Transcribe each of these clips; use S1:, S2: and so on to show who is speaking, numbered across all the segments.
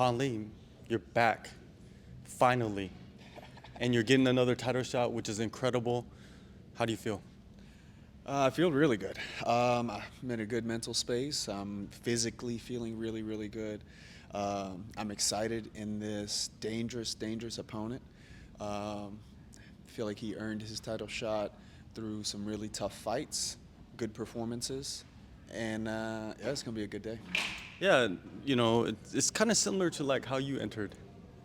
S1: Conley, you're back, finally, and you're getting another title shot, which is incredible. How do you feel?
S2: I feel really good. I'm in a good mental space. I'm physically feeling really, really good. I'm excited in this dangerous, dangerous opponent. I feel like he earned his title shot through some really tough fights, good performances, and yeah, it's gonna be a good day.
S1: Yeah, it's kind of similar to like how you entered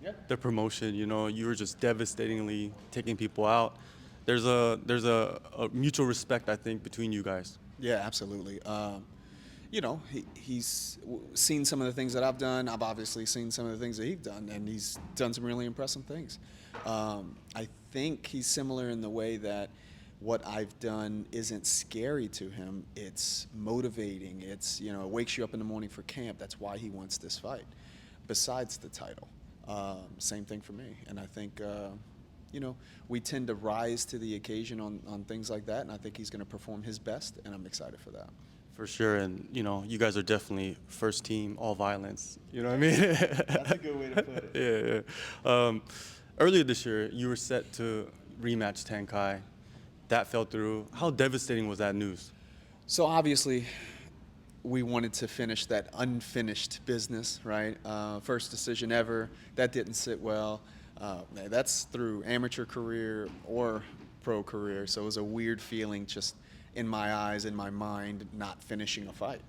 S2: Yeah.
S1: the promotion. You were just devastatingly taking people out. There's a mutual respect, I think, between you guys.
S2: Yeah, absolutely. He's seen some of the things that I've done. I've obviously seen some of the things that he's done, and he's done some really impressive things. I think he's similar in the way that what I've done isn't scary to him. It's motivating. It wakes you up in the morning for camp. That's why he wants this fight. Besides the title, same thing for me. And I think we tend to rise to the occasion on things like that, and I think he's going to perform his best, and I'm excited for that.
S1: For sure, and you guys are definitely first team, all violence. You know what I mean?
S2: That's a good way to put
S1: Yeah,
S2: it.
S1: yeah. Earlier this year, you were set to rematch Tankai. That fell through. How devastating was that news?
S2: So obviously, we wanted to finish that unfinished business, right? First decision ever. That didn't sit well. That's through amateur career or pro career. So it was a weird feeling just in my eyes, in my mind, not finishing a fight.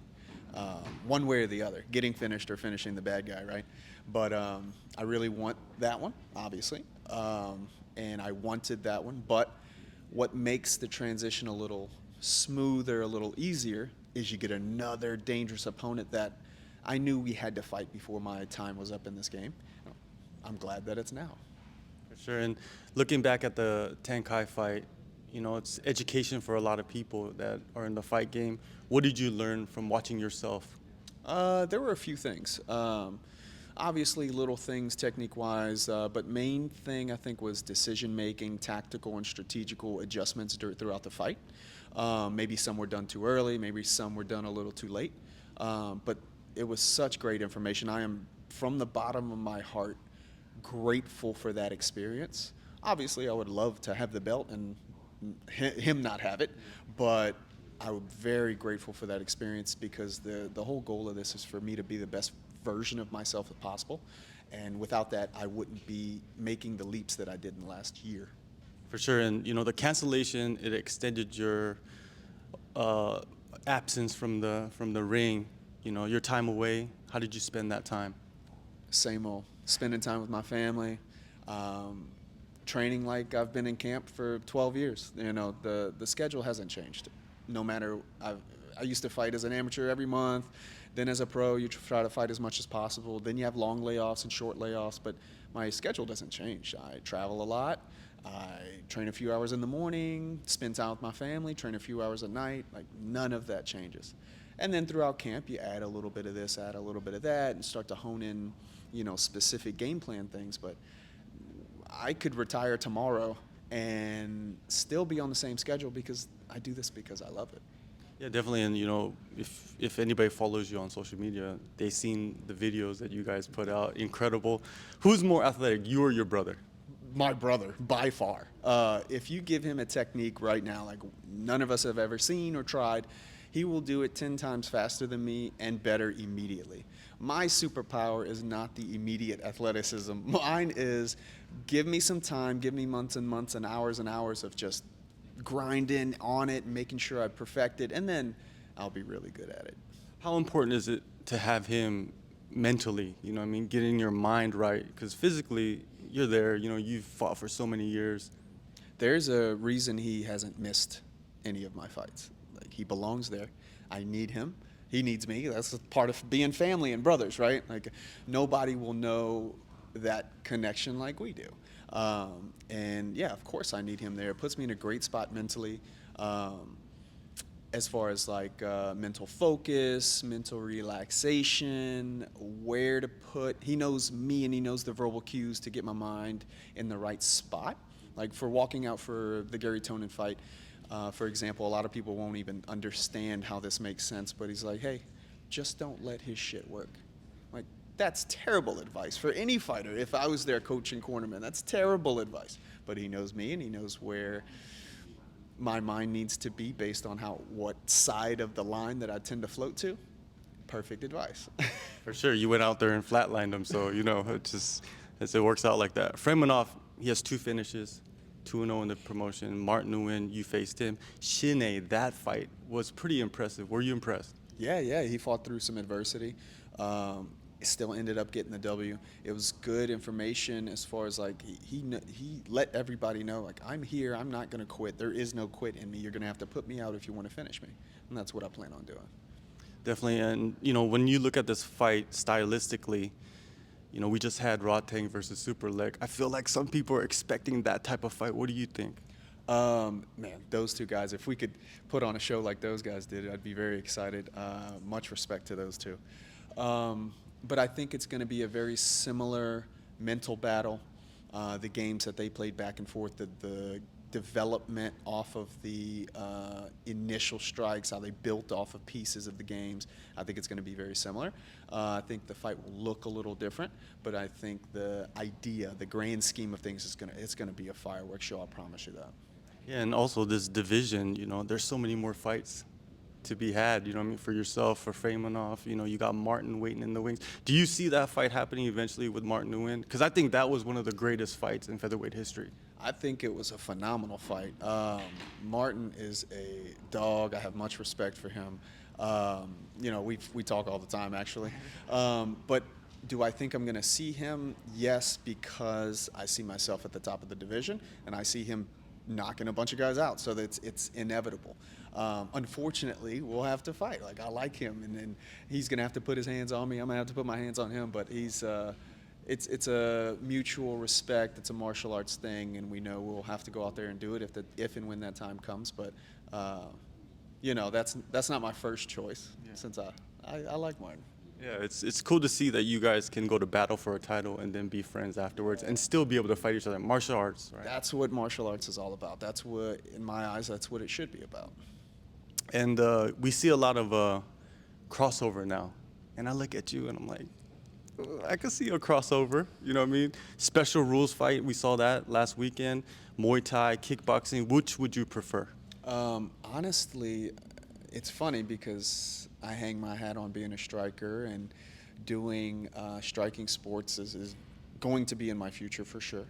S2: One way or the other, getting finished or finishing the bad guy, right? But I really want that one, obviously. And I wanted that one. But what makes the transition a little smoother, a little easier, is you get another dangerous opponent that I knew we had to fight before my time was up in this game. I'm glad that it's now.
S1: For sure. And looking back at the Tankai fight, it's education for a lot of people that are in the fight game. What did you learn from watching yourself?
S2: There were a few things. Obviously, little things technique-wise, but main thing I think was decision-making, tactical and strategical adjustments throughout the fight. Maybe some were done too early, maybe some were done a little too late. But it was such great information. I am, from the bottom of my heart, grateful for that experience. Obviously, I would love to have the belt and him not have it, but I'm very grateful for that experience because the whole goal of this is for me to be the best version of myself as possible, and without that, I wouldn't be making the leaps that I did in the last year.
S1: For sure. And, the cancellation, it extended your absence from the ring, your time away. How did you spend that time?
S2: Same old, spending time with my family, training like I've been in camp for 12 years. The schedule hasn't changed. No matter, I used to fight as an amateur every month. Then as a pro, you try to fight as much as possible. Then you have long layoffs and short layoffs, but my schedule doesn't change. I travel a lot. I train a few hours in the morning, spend time with my family, train a few hours at night. Like, none of that changes. And then throughout camp, you add a little bit of this, add a little bit of that, and start to hone in, specific game plan things. But I could retire tomorrow and still be on the same schedule because I do this because I love it.
S1: Yeah, definitely. And, if anybody follows you on social media, they've seen the videos that you guys put out. Incredible. Who's more athletic, you or your brother?
S2: My brother, by far. If you give him a technique right now, like none of us have ever seen or tried, he will do it 10 times faster than me and better immediately. My superpower is not the immediate athleticism. Mine is give me some time, give me months and months and hours of just grinding on it, making sure I perfect it, and then I'll be really good at it.
S1: How important is it to have him mentally, getting your mind right? Because physically, you're there, you've fought for so many years.
S2: There's a reason he hasn't missed any of my fights. Like, he belongs there. I need him. He needs me. That's part of being family and brothers, right? Like, nobody will know that connection like we do. And yeah, of course I need him there. It puts me in a great spot mentally. As far as like mental focus, mental relaxation, where to put. He knows me and he knows the verbal cues to get my mind in the right spot. Like for walking out for the Gary Tonin fight, for example, a lot of people won't even understand how this makes sense, but he's like, hey, just don't let his shit work. Like, That's terrible advice for any fighter. If I was their coaching cornerman, that's terrible advice. But he knows me, and he knows where my mind needs to be based on what side of the line that I tend to float to. Perfect advice.
S1: For sure, you went out there and flatlined him, so it works out like that. Freymanov, he has 2 finishes, 2-0 in the promotion. Martin Nguyen, you faced him. Shine, that fight was pretty impressive. Were you impressed?
S2: Yeah, he fought through some adversity. Still ended up getting the W. It was good information as far as like he let everybody know, like, I'm here, I'm not gonna quit. There is no quit in me. You're gonna have to put me out if you want to finish me, and that's what I plan on doing.
S1: Definitely, and when you look at this fight stylistically, we just had Rodtang versus Superlek. I feel like some people are expecting that type of fight. What do you think?
S2: Man, those 2 guys, if we could put on a show like those guys did, I'd be very excited. Much respect to those 2. But I think it's going to be a very similar mental battle. The games that they played back and forth, the development off of the initial strikes, how they built off of pieces of the games, I think it's going to be very similar. I think the fight will look a little different, but I think the idea, the grand scheme of things, it's going to be a fireworks show. I promise you that.
S1: Yeah, and also this division, there's so many more fights to be had, for yourself, for Freymanov. You got Martin waiting in the wings. Do you see that fight happening eventually with Martin Nguyen? Because I think that was one of the greatest fights in featherweight history.
S2: I think it was a phenomenal fight. Martin is a dog. I have much respect for him. We talk all the time, actually. But do I think I'm going to see him? Yes, because I see myself at the top of the division, and I see him knocking a bunch of guys out, so that it's inevitable. Unfortunately, we'll have to fight. Like, I like him, and he's going to have to put his hands on me. I'm going to have to put my hands on him, but it's a mutual respect. It's a martial arts thing, and we know we'll have to go out there and do it if and when that time comes. But that's not my first choice, since I like Martin.
S1: Yeah, it's cool to see that you guys can go to battle for a title and then be friends afterwards and still be able to fight each other. Martial arts, right?
S2: That's what martial arts is all about. That's what, in my eyes, that's what it should be about.
S1: And we see a lot of crossover now. And I look at you and I'm like, I could see a crossover, you know what I mean? Special rules fight, we saw that last weekend. Muay Thai, kickboxing, which would you prefer?
S2: Honestly, it's funny because I hang my hat on being a striker, and doing striking sports is going to be in my future for sure.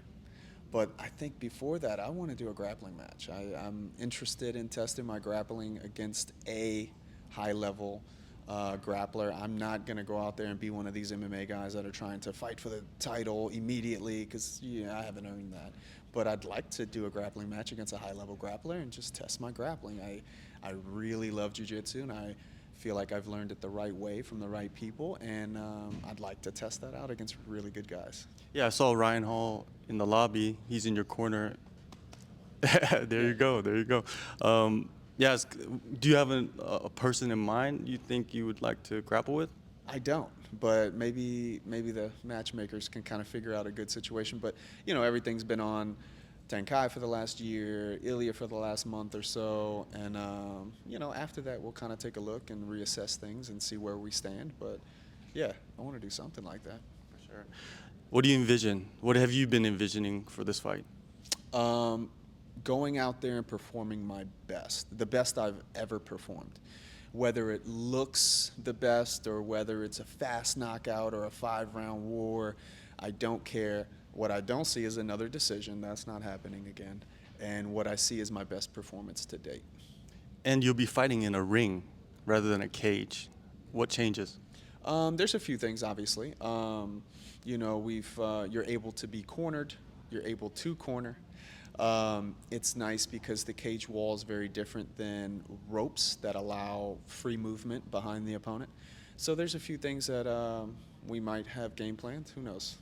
S2: But I think before that, I want to do a grappling match. I'm interested in testing my grappling against a high-level grappler. I'm not going to go out there and be one of these MMA guys that are trying to fight for the title immediately, because I haven't earned that. But I'd like to do a grappling match against a high-level grappler and just test my grappling. I really love jiu-jitsu, and I feel like I've learned it the right way from the right people, and I'd like to test that out against really good guys.
S1: Yeah, I saw Ryan Hall in the lobby. He's in your corner. There you go. Yes. Do you have a person in mind you think you would like to grapple with?
S2: I don't, but maybe the matchmakers can kind of figure out a good situation. But everything's been on Thanh for the last year, Ilya for the last month or so, and after that we'll kind of take a look and reassess things and see where we stand. But yeah, I want to do something like that.
S1: For sure. What do you envision? What have you been envisioning for this fight?
S2: Going out there and performing my best, the best I've ever performed. Whether it looks the best or whether it's a fast knockout or a 5-round war, I don't care. What I don't see is another decision. That's not happening again. And what I see is my best performance to date.
S1: And you'll be fighting in a ring rather than a cage. What changes?
S2: There's a few things, obviously. You're able to be cornered. You're able to corner. It's nice because the cage wall is very different than ropes that allow free movement behind the opponent. So there's a few things that we might have game planned. Who knows?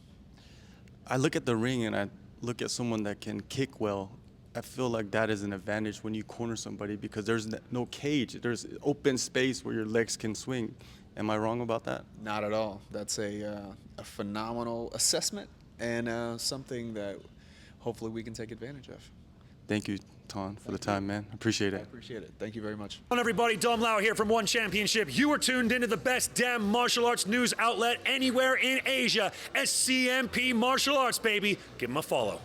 S1: I look at the ring and I look at someone that can kick well. I feel like that is an advantage when you corner somebody because there's no cage. There's open space where your legs can swing. Am I wrong about that?
S2: Not at all. That's a phenomenal assessment and something that hopefully we can take advantage of.
S1: Thank you. Ton, for the time, man. Appreciate
S2: I
S1: it.
S2: appreciate it. Thank you very much.
S3: Hello, everybody. Dom Lau here from One Championship. You are tuned into the best damn martial arts news outlet anywhere in Asia. SCMP Martial Arts, baby. Give them a follow.